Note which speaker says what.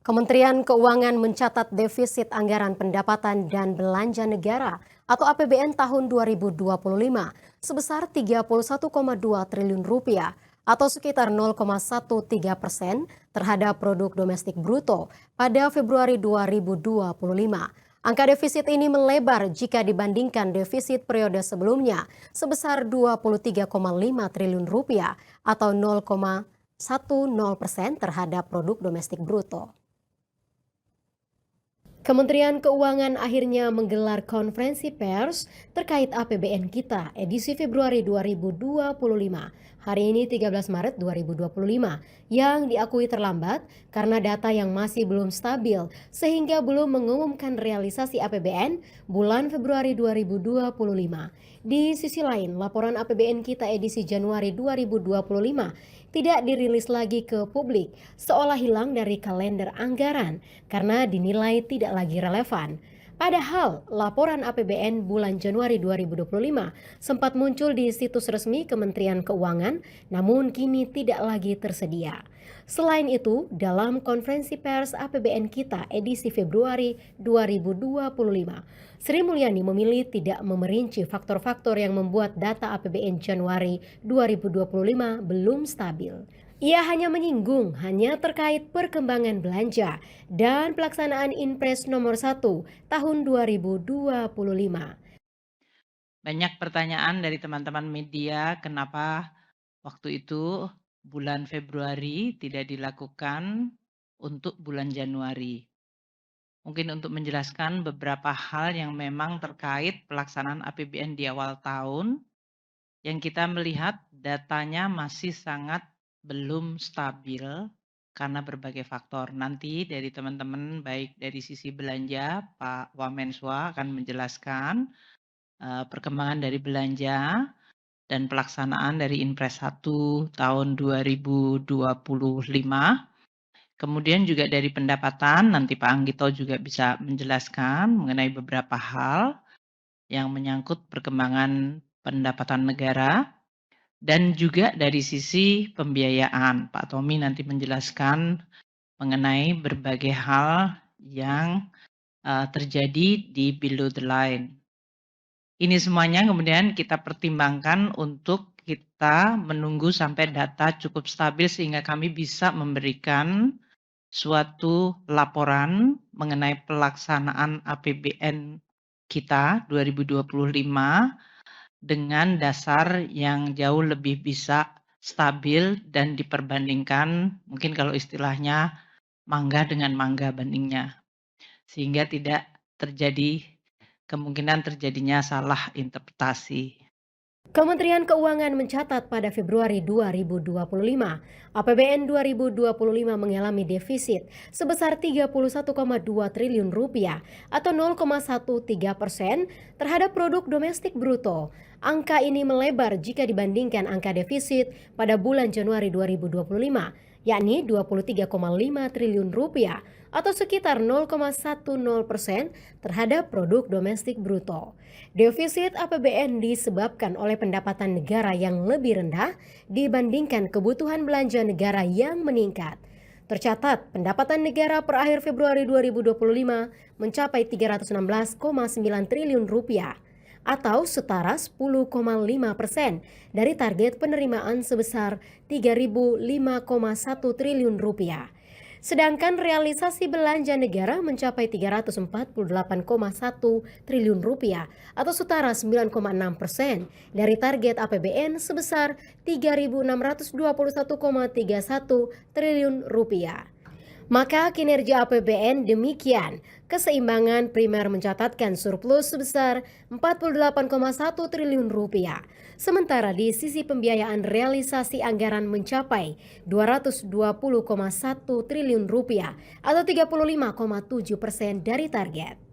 Speaker 1: Kementerian Keuangan mencatat defisit anggaran pendapatan dan belanja negara atau APBN tahun 2025 sebesar 31,2 triliun rupiah atau sekitar 0,13% terhadap produk domestik bruto pada Februari 2025. Angka defisit ini melebar jika dibandingkan defisit periode sebelumnya sebesar 23,5 triliun rupiah atau 0,10% terhadap produk domestik bruto. Kementerian Keuangan akhirnya menggelar konferensi pers terkait APBN kita edisi Februari 2025. Hari ini 13 Maret 2025 yang diakui terlambat karena data yang masih belum stabil sehingga belum mengumumkan realisasi APBN bulan Februari 2025. Di sisi lain, laporan APBN kita edisi Januari 2025 tidak dirilis lagi ke publik, seolah hilang dari kalender anggaran karena dinilai tidak lagi relevan. Padahal laporan APBN bulan Januari 2025 sempat muncul di situs resmi Kementerian Keuangan, namun kini tidak lagi tersedia. Selain itu, dalam konferensi pers APBN kita edisi Februari 2025, Sri Mulyani memilih tidak memerinci faktor-faktor yang membuat data APBN Januari 2025 belum stabil. Ia hanya menyinggung terkait perkembangan belanja dan pelaksanaan Inpres nomor 1 tahun 2025.
Speaker 2: Banyak pertanyaan dari teman-teman media, kenapa waktu itu bulan Februari tidak dilakukan untuk bulan Januari. Mungkin untuk menjelaskan beberapa hal yang memang terkait pelaksanaan APBN di awal tahun, yang kita melihat datanya masih sangat belum stabil karena berbagai faktor. Nanti dari teman-teman baik dari sisi belanja, Pak Wamenswa akan menjelaskan perkembangan dari belanja dan pelaksanaan dari Inpres 1 tahun 2025. Kemudian juga dari pendapatan, nanti Pak Anggito juga bisa menjelaskan mengenai beberapa hal yang menyangkut perkembangan pendapatan negara. Dan juga dari sisi pembiayaan, Pak Tommy nanti menjelaskan mengenai berbagai hal yang terjadi di below the line. Ini semuanya kemudian kita pertimbangkan untuk kita menunggu sampai data cukup stabil sehingga kami bisa memberikan suatu laporan mengenai pelaksanaan APBN kita 2025 dengan dasar yang jauh lebih bisa stabil dan diperbandingkan, mungkin kalau istilahnya mangga dengan mangga bandingnya. Sehingga tidak terjadi kemungkinan terjadinya salah interpretasi.
Speaker 1: Kementerian Keuangan mencatat pada Februari 2025, APBN 2025 mengalami defisit sebesar 31,2 triliun rupiah atau 0,13% terhadap produk domestik bruto. Angka ini melebar jika dibandingkan angka defisit pada bulan Januari 2025, yakni 23,5 triliun rupiah atau sekitar 0,10% terhadap produk domestik bruto. Defisit APBN disebabkan oleh pendapatan negara yang lebih rendah dibandingkan kebutuhan belanja negara yang meningkat. Tercatat, pendapatan negara per akhir Februari 2025 mencapai 316,9 triliun rupiah atau setara 10,5% dari target penerimaan sebesar 3.005,1 triliun rupiah. Sedangkan realisasi belanja negara mencapai 348,1 triliun rupiah atau setara 9,6% dari target APBN sebesar 3.621,31 triliun rupiah. Maka kinerja APBN demikian. Keseimbangan primer mencatatkan surplus sebesar 48,1 triliun rupiah. Sementara di sisi pembiayaan realisasi anggaran mencapai 220,1 triliun rupiah atau 35,7% dari target.